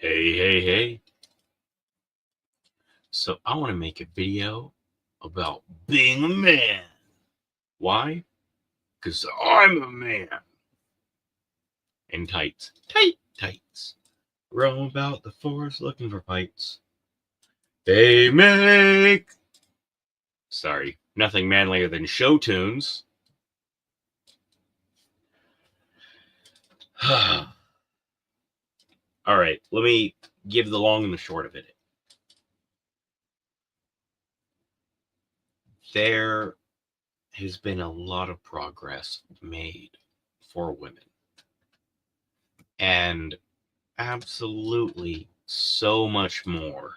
Hey. So I want to make a video about being a man. Why? Because I'm a man. In tights. Tights. Roam about the forest looking for fights. They make. Sorry, nothing manlier than show tunes. All right, let me give the long and the short of it. There has been a lot of progress made for women. And absolutely so much more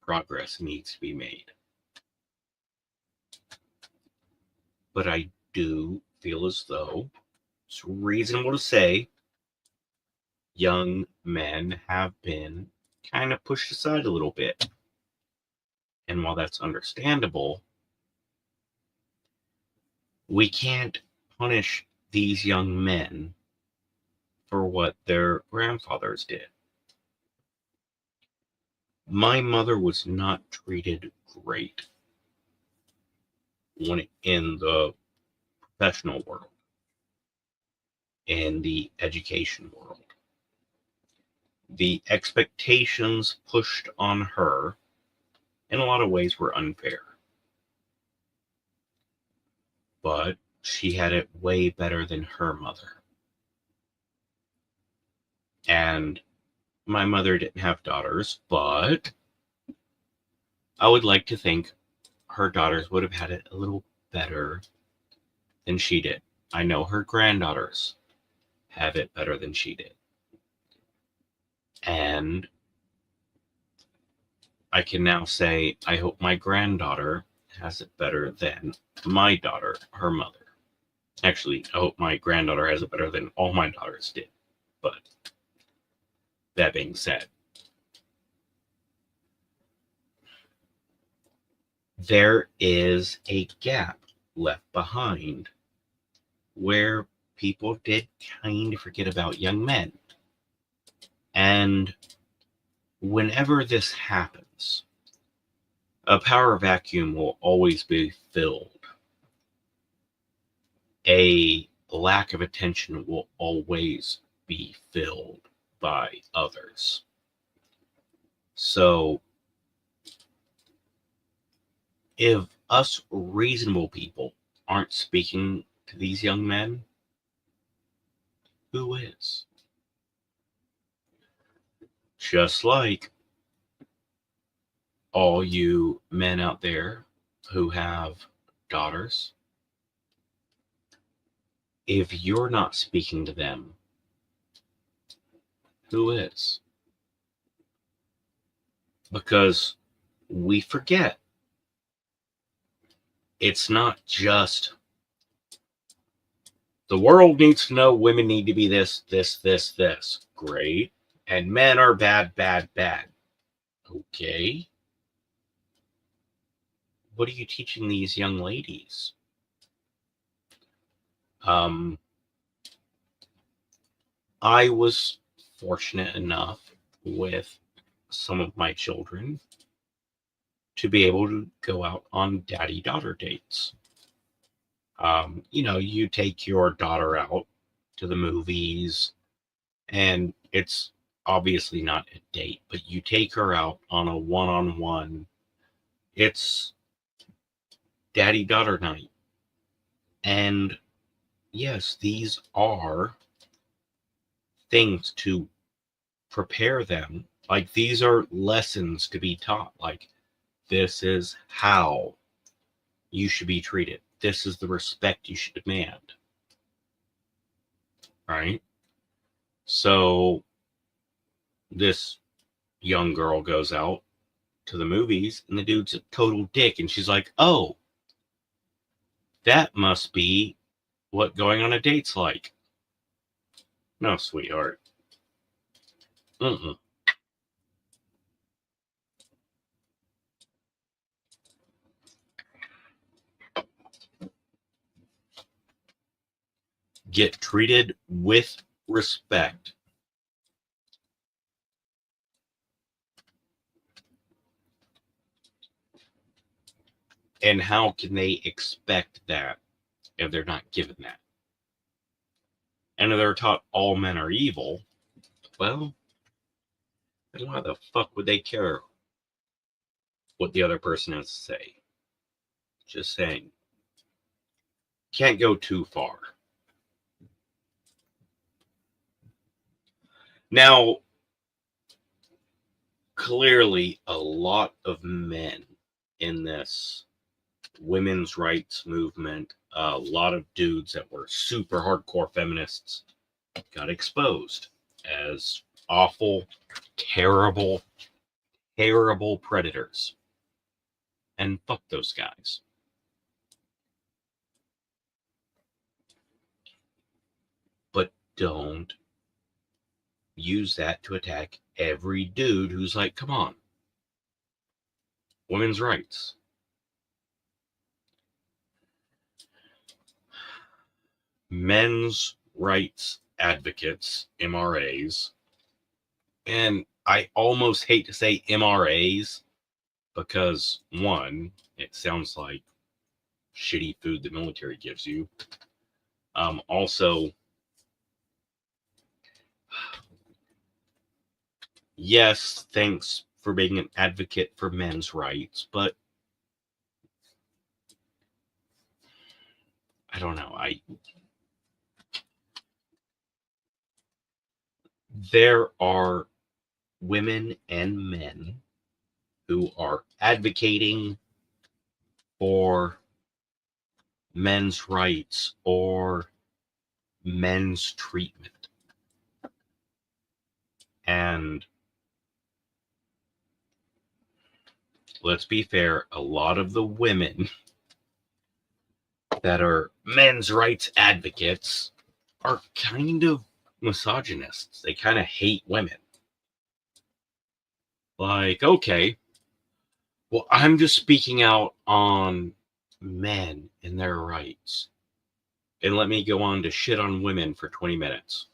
progress needs to be made. But I do feel as though it's reasonable to say young men have been kind of pushed aside a little bit. And while that's understandable, we can't punish these young men for what their grandfathers did. My mother was not treated great when in the professional world, in the education world. The expectations pushed on her in a lot of ways were unfair. But she had it way better than her mother. And my mother didn't have daughters, but I would like to think her daughters would have had it a little better than she did. I know her granddaughters have it better than she did. And I can now say, I hope my granddaughter has it better than my daughter, her mother. Actually, I hope my granddaughter has it better than all my daughters did. But that being said, there is a gap left behind where people did kind of forget about young men. And whenever this happens, a power vacuum will always be filled. A lack of attention will always be filled by others. So, if us reasonable people aren't speaking to these young men, who is? Just like all you men out there who have daughters, if you're not speaking to them, who is? Because we forget it's not just the world needs to know women need to be this. Great. And men are bad. Okay. What are you teaching these young ladies? I was fortunate enough with some of my children to be able to go out on daddy-daughter dates. You take your daughter out to the movies, and it's obviously not a date, but you take her out on a one-on-one. It's daddy-daughter night. And yes, these are things to prepare them. Like, these are lessons to be taught. Like, this is how you should be treated. This is the respect you should demand. Right? So, this young girl goes out to the movies, and the dude's a total dick. And she's like, oh, that must be what going on a date's like. No, sweetheart. Mm-mm. Get treated with respect. And how can they expect that if they're not given that? And if they're taught all men are evil, well, then why the fuck would they care what the other person has to say? Just saying. Can't go too far. Now, clearly, a lot of men in this women's rights movement, a lot of dudes that were super hardcore feminists got exposed as awful, terrible, terrible predators. And fuck those guys. But don't use that to attack every dude who's like, come on, women's rights. Men's rights advocates, MRAs, and I almost hate to say MRAs because, one, it sounds like shitty food the military gives you. Also, yes, thanks for being an advocate for men's rights, but I don't know. There are women and men who are advocating for men's rights or men's treatment. And let's be fair, a lot of the women that are men's rights advocates are kind of misogynists. They kind of hate women. Like, okay, well, I'm just speaking out on men and their rights. And let me go on to shit on women for 20 minutes.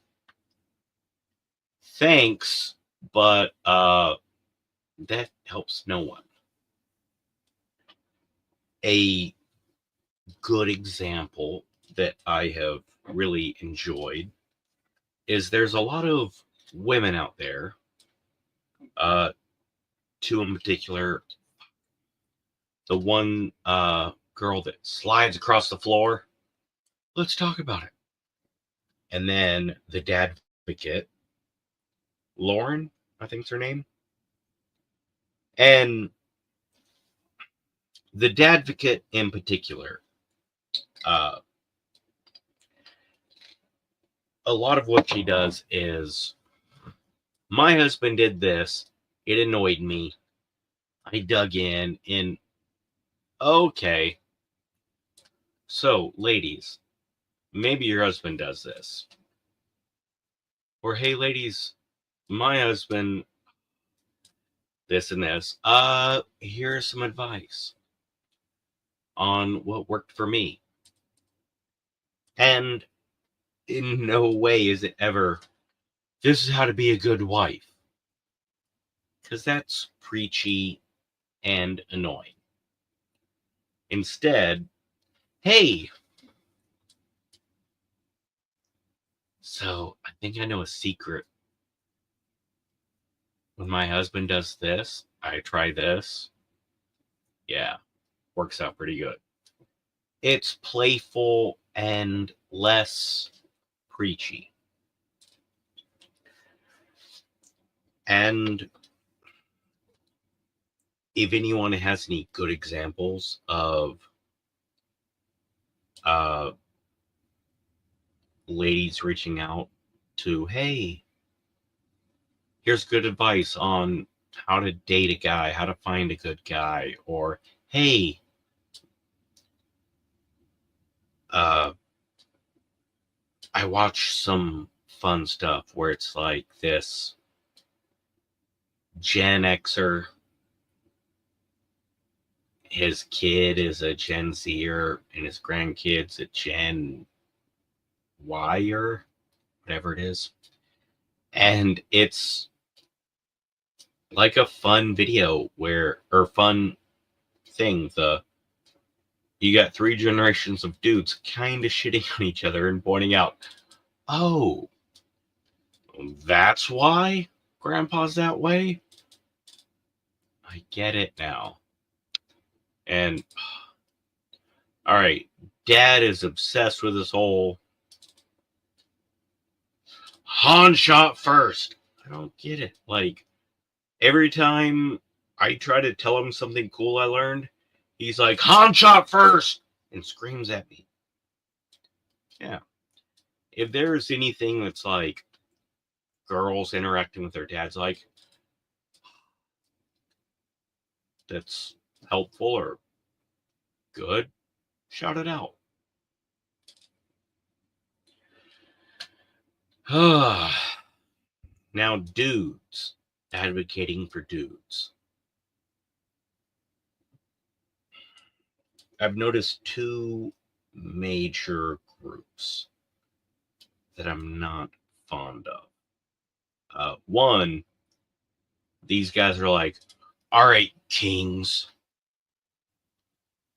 Thanks, but that helps no one. A good example that I have really enjoyed is there's a lot of women out there, two in particular, the one girl that slides across the floor. Let's talk about it. And then the dad advocate, Lauren, I think's her name. And the dad advocate in particular, a lot of what she does is, my husband did this, it annoyed me, I dug in, and okay, so ladies, maybe your husband does this. Or hey ladies, my husband this and this. Here's some advice on what worked for me. And in no way is it ever, this is how to be a good wife. Because that's preachy and annoying. Instead, hey, so I think I know a secret. When my husband does this, I try this. Yeah, works out pretty good. It's playful and less preachy. And if anyone has any good examples of ladies reaching out to, hey, here's good advice on how to date a guy, how to find a good guy, or hey, I watched some fun stuff where it's like this Gen Xer, his kid is a Gen Zer, and his grandkid's a Gen Y-er, whatever it is. And it's like a fun video or fun thing. The You got 3 generations of dudes kind of shitting on each other and pointing out, oh, that's why Grandpa's that way? I get it now. And, all right, Dad is obsessed with this whole Han shot first. I don't get it. Like, every time I try to tell him something cool I learned, he's like, Han shot first! And screams at me. Yeah. If there's anything that's like girls interacting with their dads, like, that's helpful or good, shout it out. Now, dudes advocating for dudes. I've noticed 2 major groups that I'm not fond of. One, these guys are like, all right, kings,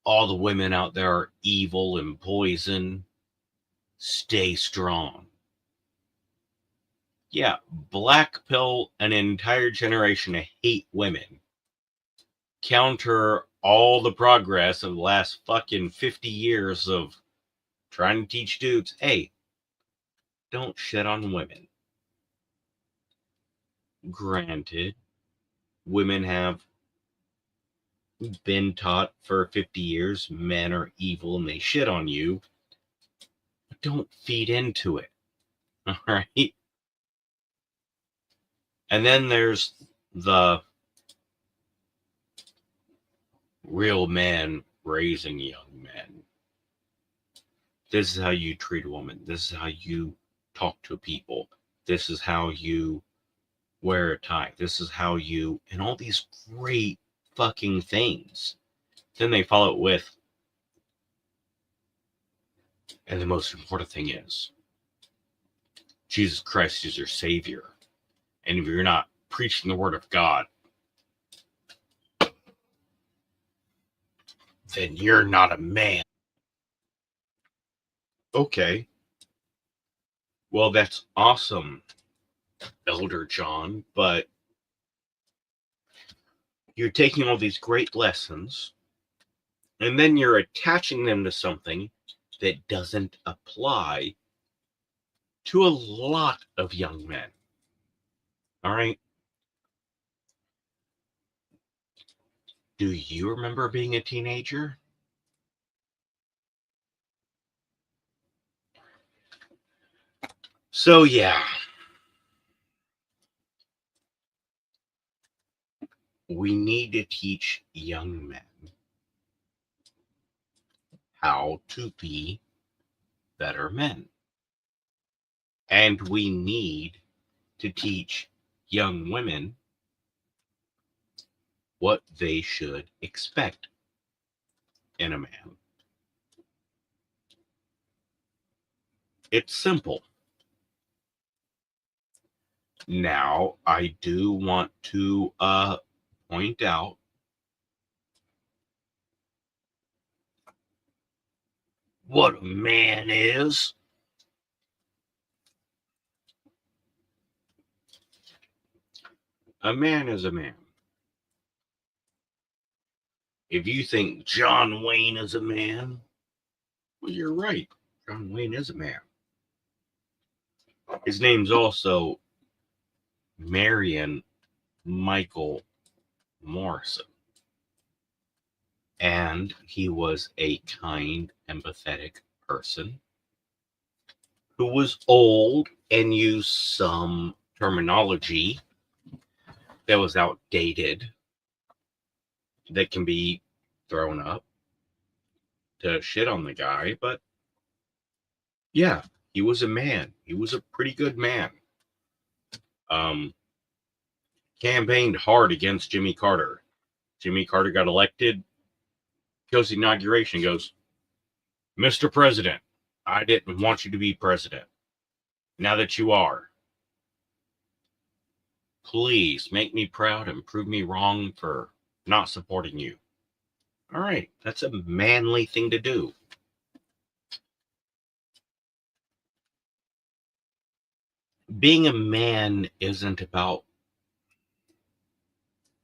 all the women out there are evil and poison. Stay strong. Yeah, black pill an entire generation to hate women. Counter all the progress of the last fucking 50 years of trying to teach dudes, hey, don't shit on women. Granted, women have been taught for 50 years men are evil and they shit on you. But don't feed into it. All right? And then there's the real man raising young men. This is how you treat a woman. This is how you talk to people. This is how you wear a tie. This is how you, and all these great fucking things. Then they follow it with, and the most important thing is, Jesus Christ is your Savior. And if you're not preaching the Word of God, then you're not a man. Okay. Well, that's awesome, Elder John, but you're taking all these great lessons and then you're attaching them to something that doesn't apply to a lot of young men. All right? Do you remember being a teenager? So, yeah. We need to teach young men how to be better men. And we need to teach young women what they should expect in a man. It's simple. Now, I do want to point out what a man is. A man is a man. If you think John Wayne is a man, well, you're right. John Wayne is a man. His name's also Marion Michael Morrison. And he was a kind, empathetic person who was old and used some terminology that was outdated that can be thrown up to shit on the guy. But yeah, he was a man. He was a pretty good man. Campaigned hard against Jimmy Carter. Jimmy Carter got elected, goes to inauguration, goes, Mr. President, I didn't want you to be president. Now that you are, please make me proud and prove me wrong for not supporting you. All right, that's a manly thing to do. Being a man isn't about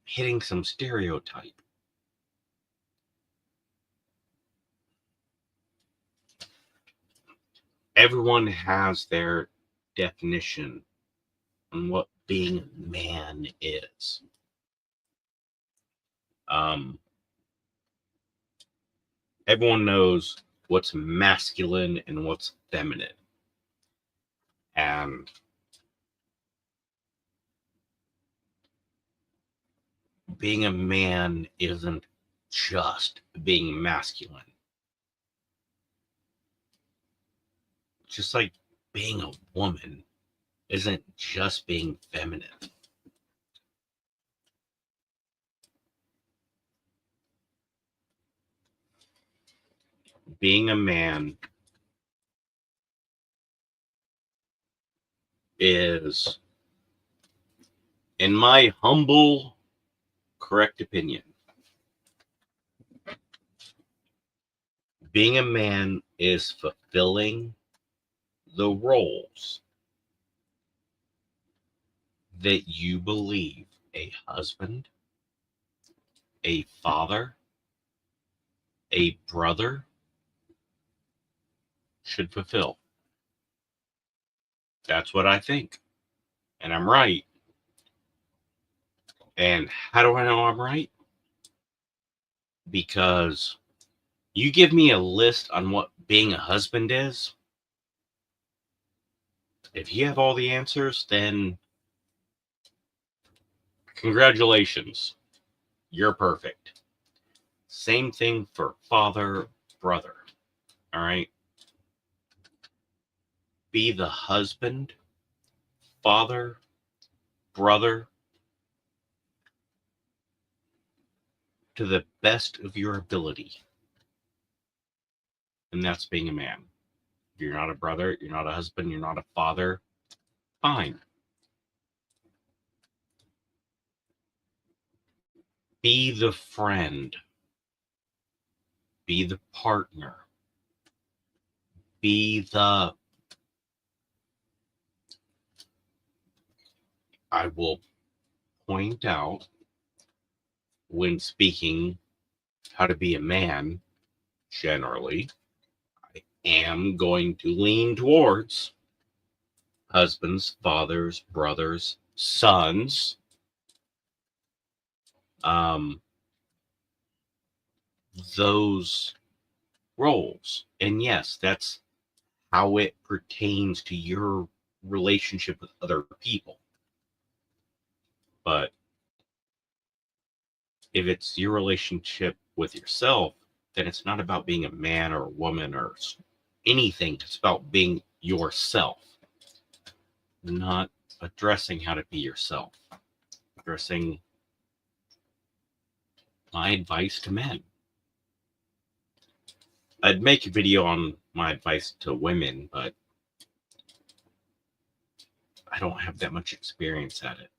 hitting some stereotype. Everyone has their definition on what being a man is. Um, Everyone knows what's masculine and what's feminine. And being a man isn't just being masculine. Just like being a woman isn't just being feminine. Being a man is, in my humble, correct opinion, being a man is fulfilling the roles that you believe a husband, a father, a brother should fulfill. That's what I think. And I'm right. And how do I know I'm right? Because you give me a list on what being a husband is. If you have all the answers, then congratulations. You're perfect. Same thing for father, brother. All right. Be the husband, father, brother to the best of your ability. And that's being a man. If you're not a brother, you're not a husband, you're not a father, fine. Be the friend. Be the partner. Be the, I will point out when speaking how to be a man, generally, I am going to lean towards husbands, fathers, brothers, sons, um, those roles. And yes, that's how it pertains to your relationship with other people. But if it's your relationship with yourself, then it's not about being a man or a woman or anything. It's about being yourself, not addressing how to be yourself, addressing my advice to men. I'd make a video on my advice to women, but I don't have that much experience at it.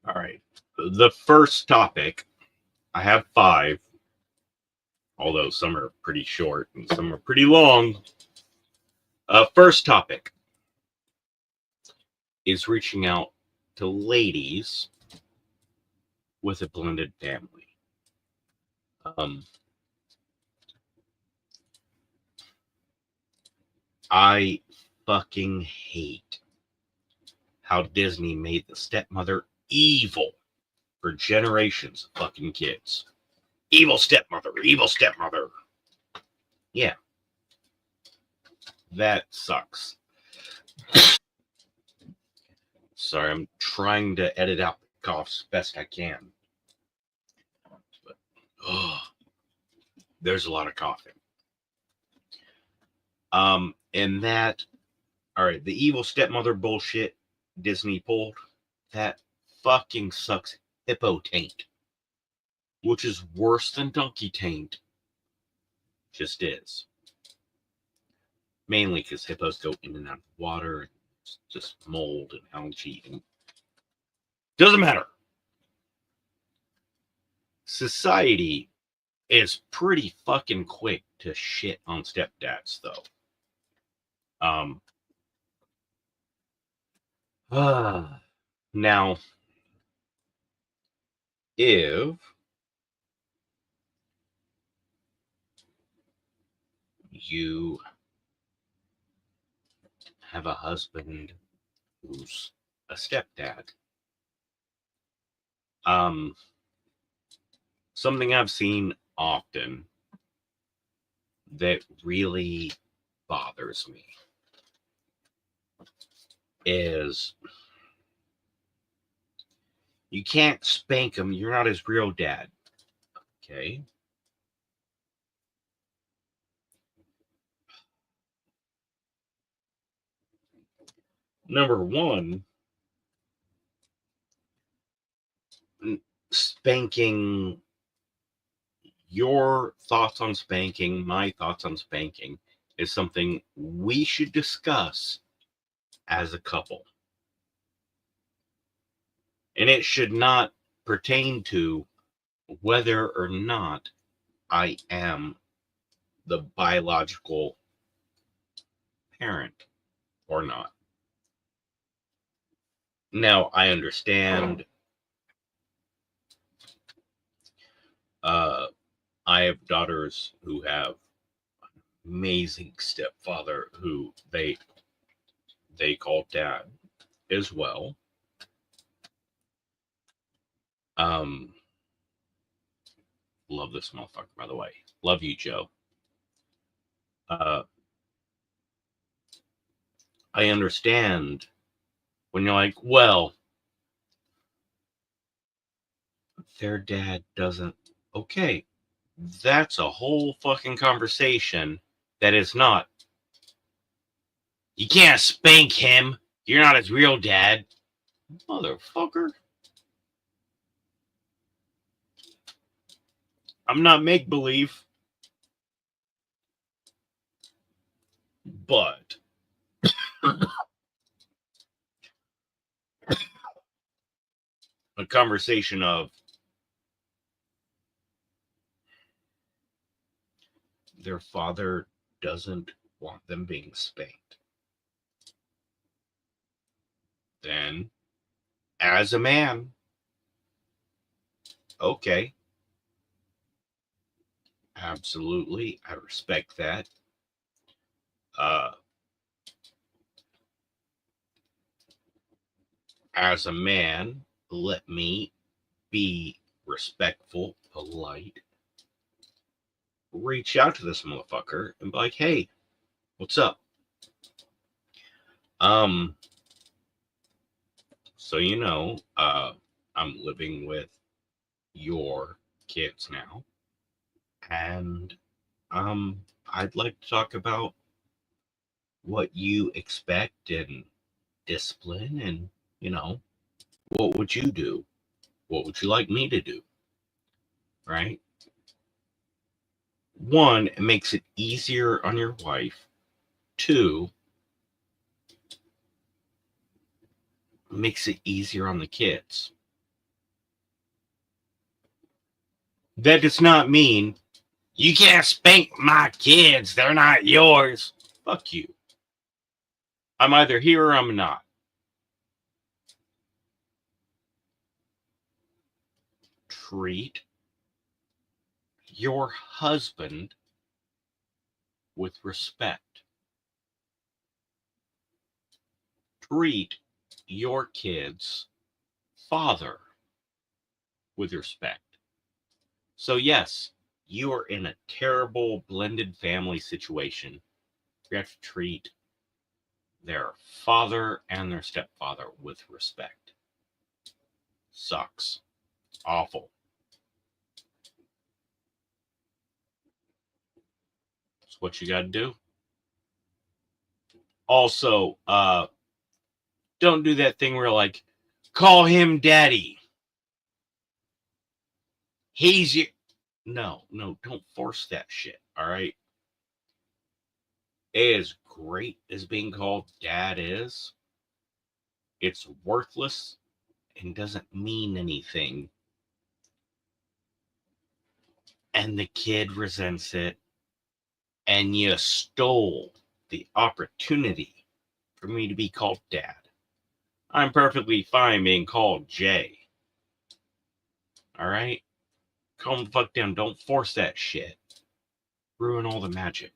All right. The first topic, I have 5, although some are pretty short and some are pretty long. First topic is reaching out to ladies with a blended family. I fucking hate how Disney made the stepmother evil for generations of fucking kids. Evil stepmother, evil stepmother. Yeah. That sucks. Sorry, I'm trying to edit out the coughs best I can. But there's a lot of coughing. And that, all right, the evil stepmother bullshit Disney pulled, that fucking sucks hippo taint, which is worse than donkey taint. Just is. Mainly because hippos go in and out of water, and it's just mold and algae, and doesn't matter. Society is pretty fucking quick to shit on stepdads, though. Now, if you have a husband who's a stepdad, something I've seen often that really bothers me is you can't spank him. You're not his real dad. Okay. Number one, spanking, your thoughts on spanking, my thoughts on spanking is something we should discuss as a couple. And it should not pertain to whether or not I am the biological parent or not. Now, I understand I have daughters who have amazing stepfather who they call dad as well. Love this motherfucker, by the way. Love you, Joe. I understand when you're like, well, their dad doesn't. Okay, that's a whole fucking conversation that is not. You can't spank him. You're not his real dad. Motherfucker. I'm not make-believe. But a conversation of their father doesn't want them being spanked. Then, as a man, okay, absolutely, I respect that. As a man, let me be respectful, polite, reach out to this motherfucker and be like, hey, what's up? So you know, I'm living with your kids now, and I'd like to talk about what you expect and discipline, and you know, what would you do? What would you like me to do? Right? One, it makes it easier on your wife. Two, makes it easier on the kids. That does not mean you can't spank my kids. They're not yours. Fuck you. I'm either here or I'm not. Treat your husband with respect. Treat your kids' father with respect. So, yes, you are in a terrible blended family situation. You have to treat their father and their stepfather with respect. Sucks. Awful. It's what you got to do. Also, don't do that thing where like, call him daddy. He's your. No, don't force that shit. All right. As great as being called dad is, it's worthless and doesn't mean anything and the kid resents it, and you stole the opportunity for me to be called Dad. I'm perfectly fine being called Jay. Alright? Calm the fuck down. Don't force that shit. Ruin all the magic.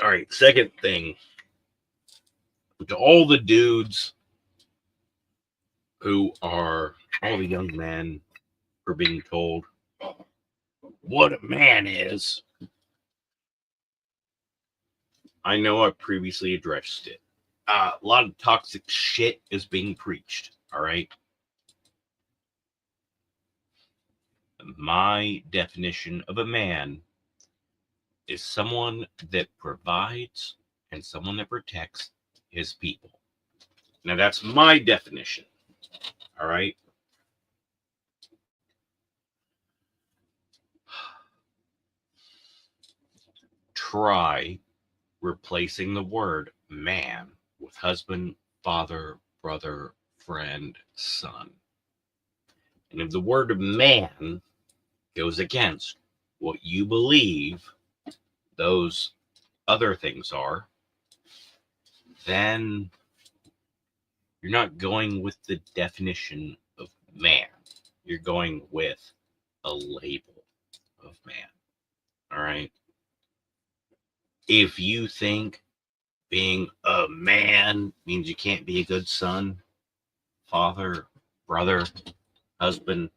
Alright, second thing. To all the dudes who are, all the young men who are being told what a man is. I know I previously addressed it. A lot of toxic shit is being preached. Alright? My definition of a man is someone that provides and someone that protects his people. Now, that's my definition. All right. Try replacing the word man with husband, father, brother, friend, son. And if the word man goes against what you believe those other things are, then you're not going with the definition of man. You're going with a label of man. All right. If you think being a man means you can't be a good son, father, brother, husband,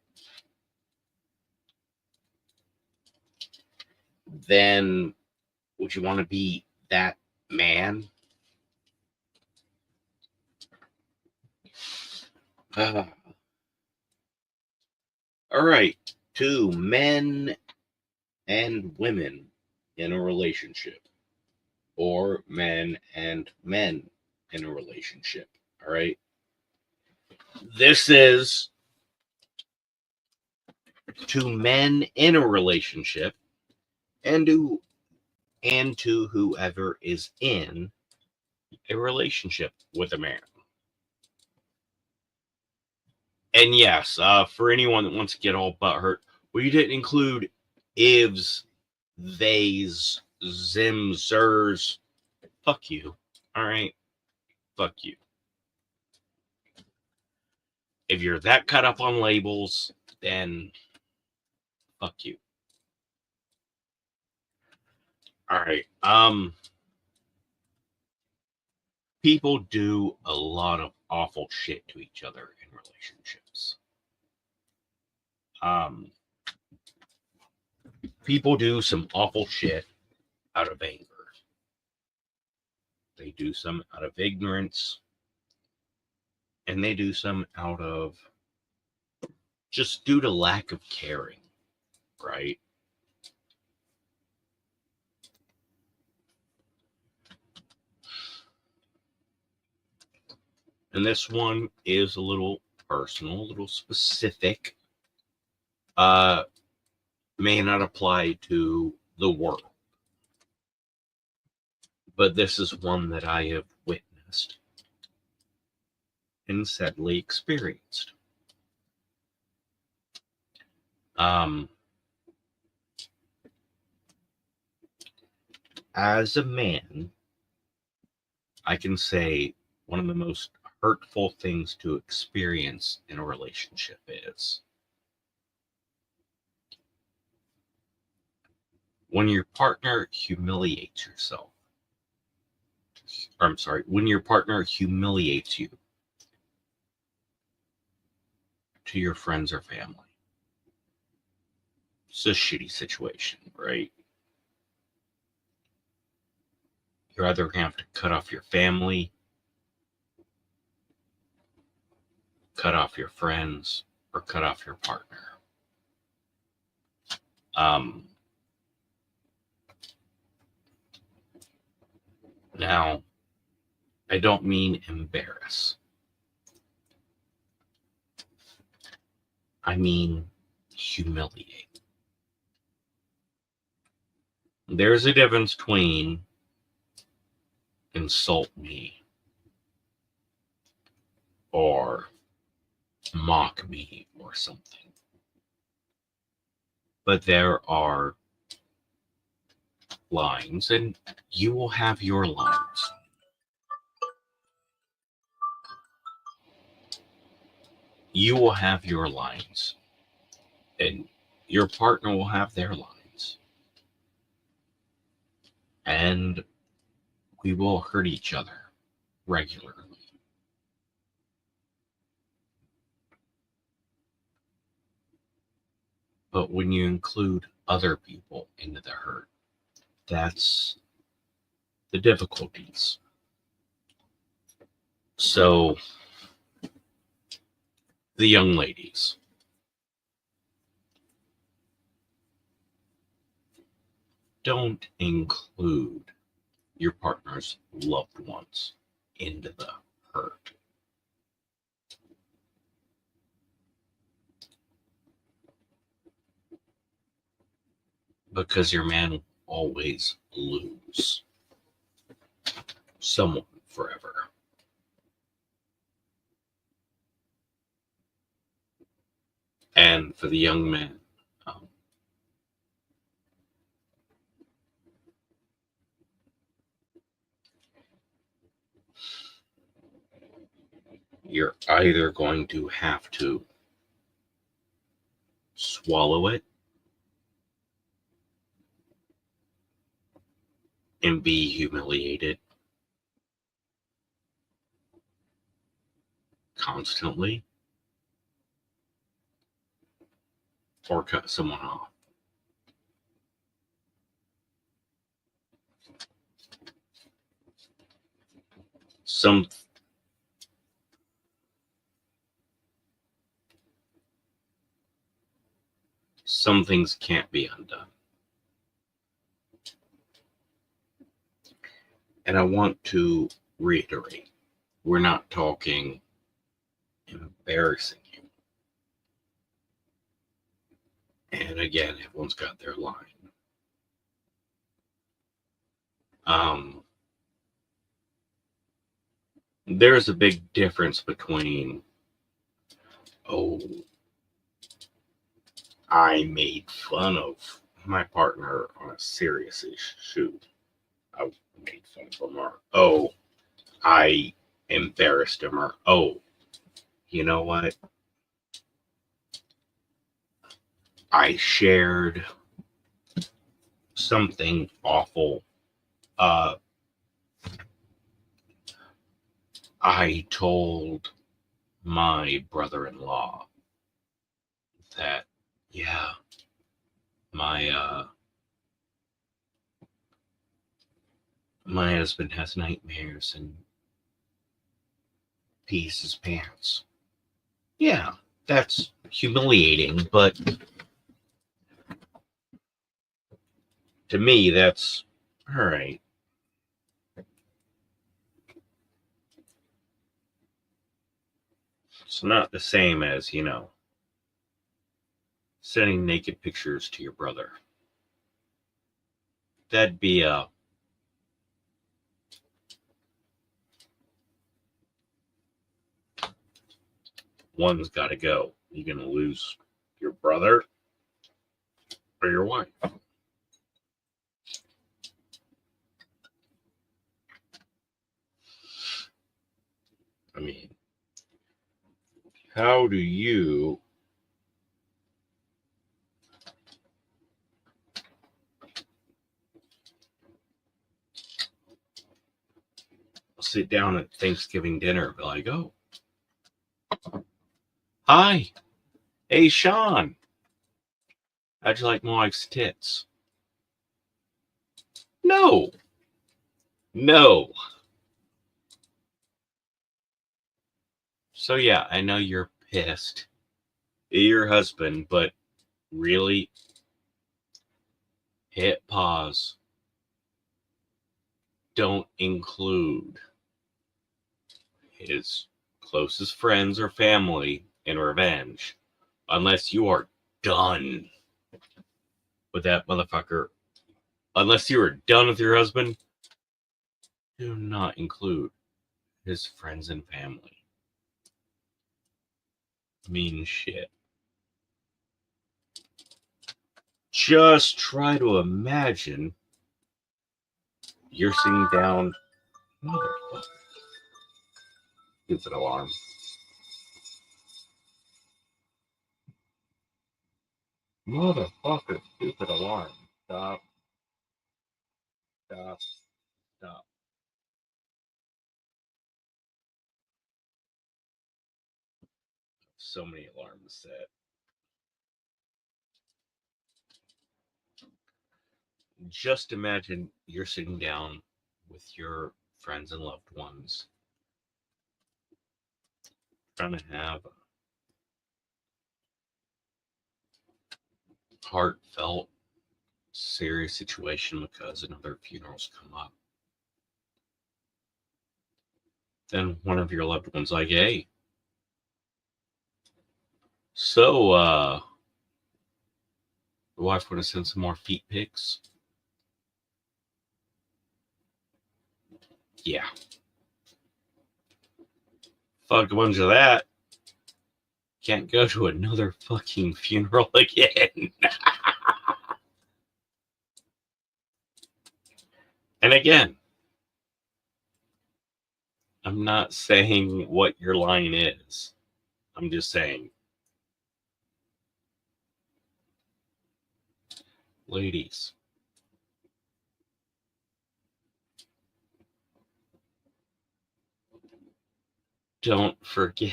then would you want to be that man? All right. To men and women in a relationship, or men and men in a relationship. All right. This is to men in a relationship and to whoever is in a relationship with a man. And yes, for anyone that wants to get all butthurt, well, you didn't include ifs, theys, zims, zers. Fuck you. All right. Fuck you. If you're that cut up on labels, then fuck you. All right. People do a lot of awful shit to each other in relationships. People do some awful shit out of anger. They do some out of ignorance. And they do some out of just due to lack of caring, right? And this one is a little personal, a little specific. May not apply to the world. But this is one that I have witnessed and sadly experienced. As a man, I can say one of the most hurtful things to experience in a relationship is when your partner humiliates yourself. Or, I'm sorry, when your partner humiliates you to your friends or family. It's a shitty situation, right? You either have to cut off your family, cut off your friends, or cut off your partner. Now, I don't mean embarrass. I mean humiliate. There's a difference between insult me or mock me or something. But there are lines, and you will have your lines. You will have your lines, and your partner will have their lines. And we will hurt each other regularly. But when you include other people into the hurt, that's the difficulties. So, the young ladies, don't include your partner's loved ones into the hurt. Because your man will always lose someone forever. And for the young man, you're either going to have to swallow it and be humiliated constantly, or cut someone off. Some things can't be undone. And I want to reiterate, we're not talking embarrassing you. And again, everyone's got their line. There's a big difference between, oh, I made fun of my partner on a serious issue. I made fun of him, or, oh, I embarrassed him, or, oh, you know what? I shared something awful. I told my brother-in-law that, yeah, my husband has nightmares and pees his pants. Yeah, that's humiliating, but to me, that's all right. It's not the same as, sending naked pictures to your brother. That'd be one's got to go. You're going to lose your brother or your wife. I mean, how do you sit down at Thanksgiving dinner and be like, oh, hi, hey, Sean, how'd you like my wife's tits? No. So yeah, I know you're pissed at your husband, but really, hit pause. Don't include his closest friends or family in revenge unless you are done with that motherfucker. Unless you are done with your husband, do not include his friends and family. mean shit. Just try to imagine you're sitting down. Motherfucker. Stupid alarm. Motherfucker, stupid alarm. Stop. Stop. Stop. So many alarms set. Just imagine you're sitting down with your friends and loved ones, trying to have a heartfelt, serious situation because another funeral's come up. Then one of your loved ones like, hey, so the wife want to send some more feet pics? Yeah. Fuck a bunch of that. Can't go to another fucking funeral again. And again, I'm not saying what your line is. I'm just saying, ladies, don't forget.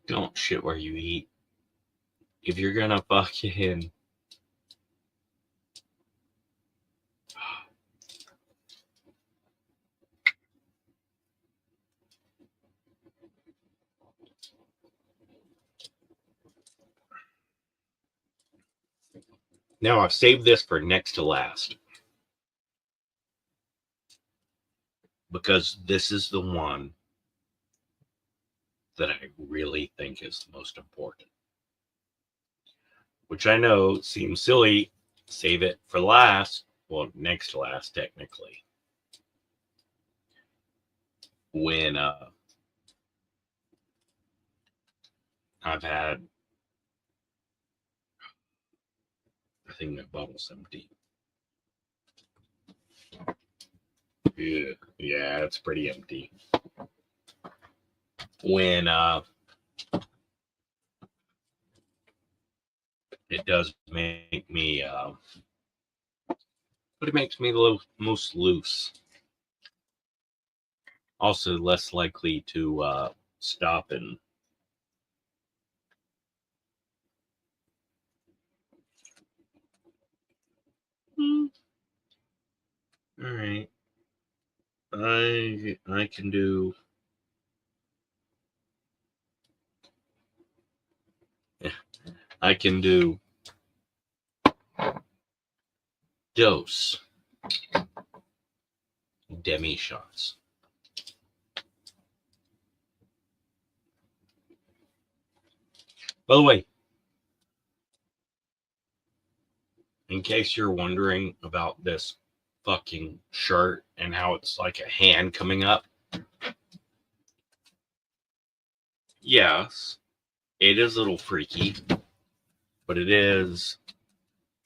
Don't shit where you eat. If you're gonna fucking now, I've saved this for next to last because this is the one that I really think is the most important. Which I know seems silly. Save it for last. Well, next to last, technically. When I've had, I think that bottle's empty. Yeah, it's pretty empty. When it does make me, but it makes me the most loose. Also, less likely to stop and all right. I can do. Yeah, I can do dose demi shots. By the way, in case you're wondering about this fucking shirt and how it's like a hand coming up, yes, it is a little freaky, but it is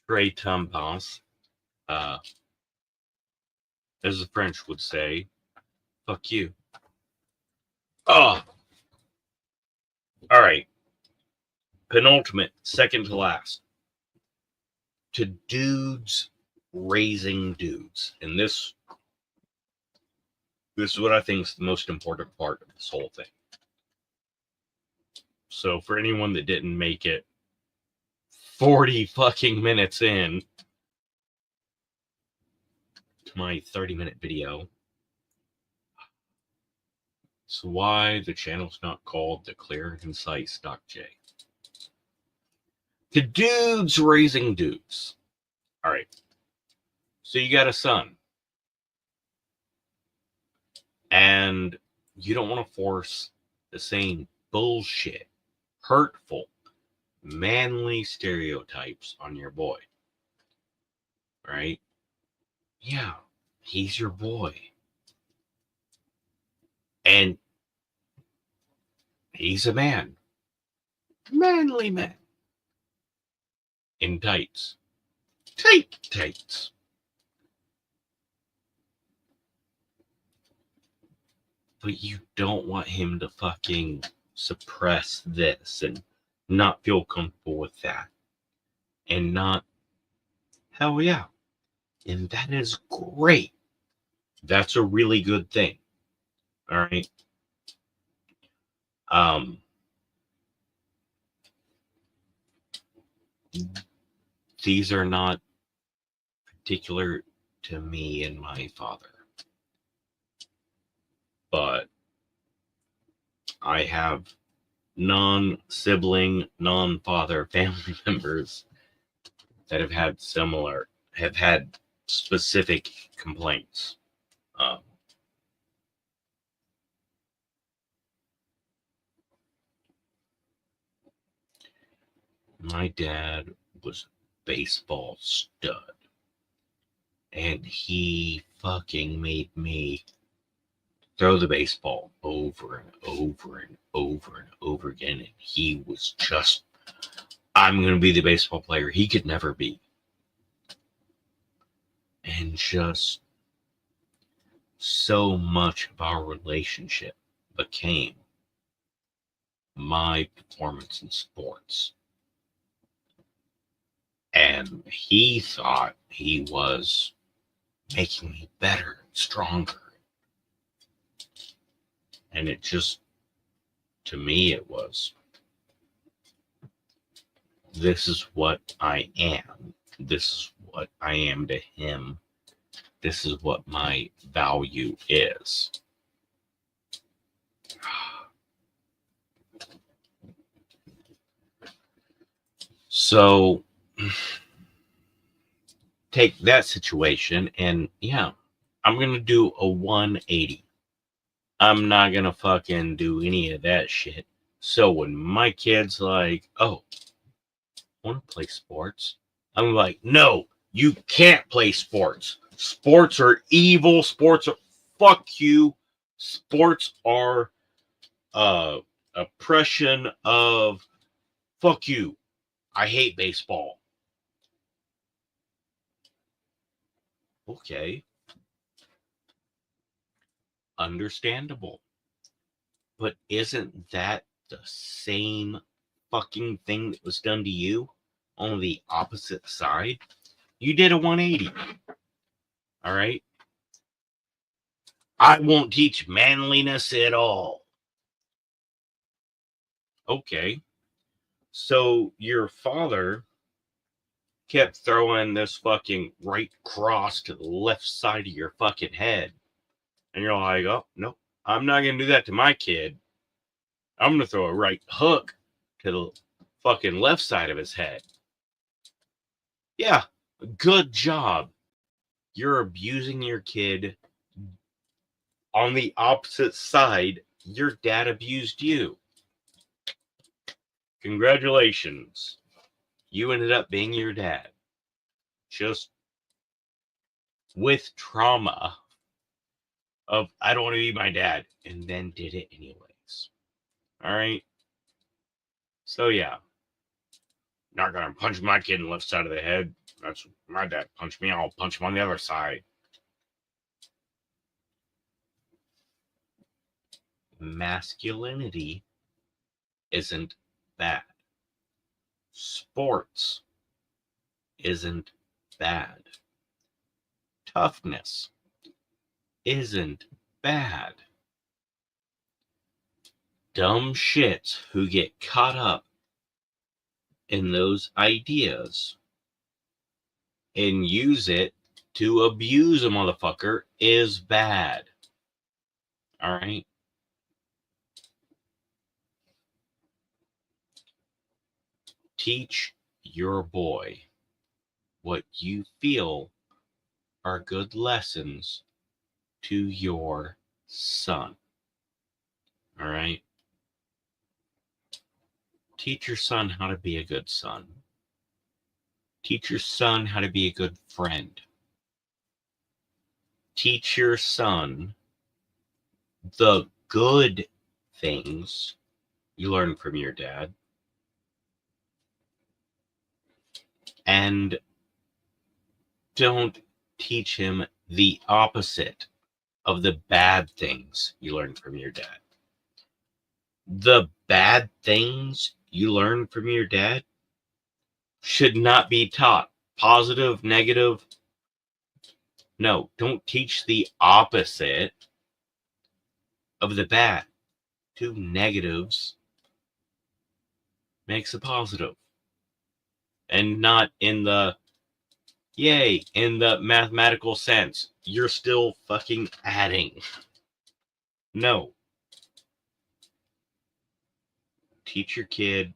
très tampons. As the French would say, fuck you. Oh, all right. Penultimate, second to last. To dudes raising dudes. And this is what I think is the most important part of this whole thing. So for anyone that didn't make it 40 fucking minutes in to my 30-minute video, it's why the channel's not called The Clear and Concise Doc J. To dudes raising dudes. All right. So you got a son. And you don't want to force the same bullshit, hurtful, manly stereotypes on your boy. Right? Yeah, he's your boy. And he's a man. Manly man. In tights. Tight tights. But you don't want him to fucking suppress this and not feel comfortable with that. And not, hell yeah. And that is great. That's a really good thing. All right. These are not particular to me and my father. But I have non-sibling, non-father family members that have had specific complaints. My dad was a baseball stud, and he fucking made me throw the baseball over and over and over and over again. And he was just, I'm going to be the baseball player he could never be. And just so much of our relationship became my performance in sports. And he thought he was making me better and stronger. And it just, to me, it was, this is what I am. This is what I am to him. This is what my value is. So, take that situation and, yeah, I'm going to do a 180. I'm not going to fucking do any of that shit. So when my kid's like, oh, want to play sports? I'm like, no, you can't play sports. Sports are evil. Sports are, fuck you. Sports are oppression of, fuck you. I hate baseball. Okay. Understandable. But isn't that the same fucking thing that was done to you on the opposite side? You did a 180. All right. I won't teach manliness at all. Okay. So your father kept throwing this fucking right cross to the left side of your fucking head. And you're like, oh, no, I'm not going to do that to my kid. I'm going to throw a right hook to the fucking left side of his head. Yeah, good job. You're abusing your kid on the opposite side. Your dad abused you. Congratulations. You ended up being your dad. Just with trauma of, I don't want to be my dad, and then did it anyways. All right. So, yeah. Not going to punch my kid in the left side of the head. That's my dad punched me. I'll punch him on the other side. Masculinity isn't bad. Sports isn't bad. Toughness isn't bad. Dumb shits who get caught up in those ideas and use it to abuse a motherfucker is bad. All right? Teach your boy what you feel are good lessons to your son. All right? Teach your son how to be a good son. Teach your son how to be a good friend. Teach your son the good things you learn from your dad, and don't teach him the opposite of the bad things you learn from your dad. The bad things you learn from your dad should not be taught. Positive, negative. No, don't teach the opposite of the bad. Two negatives makes a positive. And not in the, yay, in the mathematical sense. You're still fucking adding. No. Teach your kid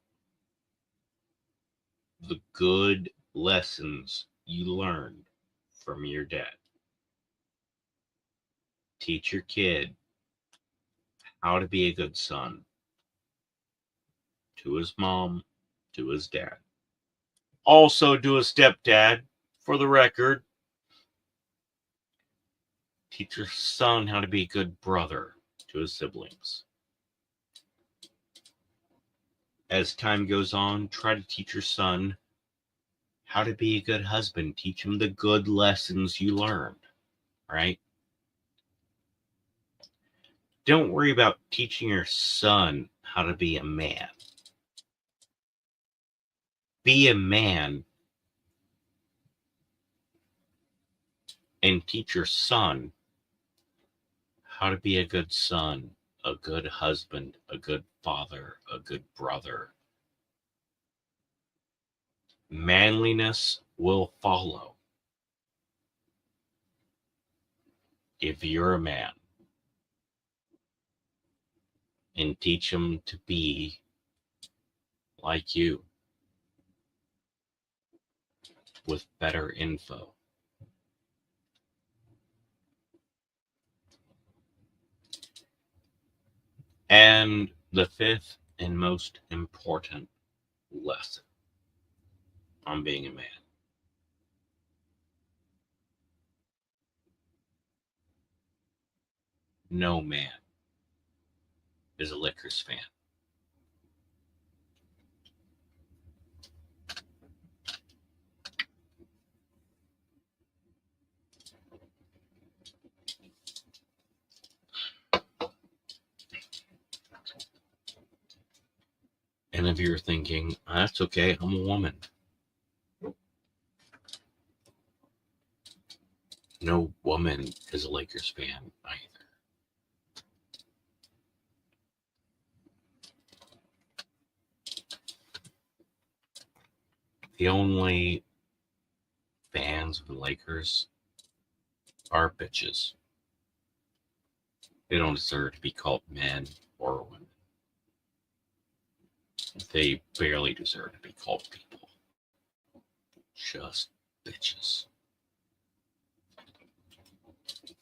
the good lessons you learned from your dad. Teach your kid how to be a good son to his mom, to his dad. Also to his stepdad, for the record. Teach your son how to be a good brother to his siblings. As time goes on, try to teach your son how to be a good husband. Teach him the good lessons you learned, right? Don't worry about teaching your son how to be a man. Be a man and teach your son how to be a good son, a good husband, a good father, a good brother. Manliness will follow if you're a man. And teach him to be like you with better info. And the fifth and most important lesson on being a man. No man is a Lakers fan. And if you're thinking, that's okay, I'm a woman. No woman is a Lakers fan either. The only fans of the Lakers are bitches. They don't deserve to be called men or women. They barely deserve to be called people. Just bitches.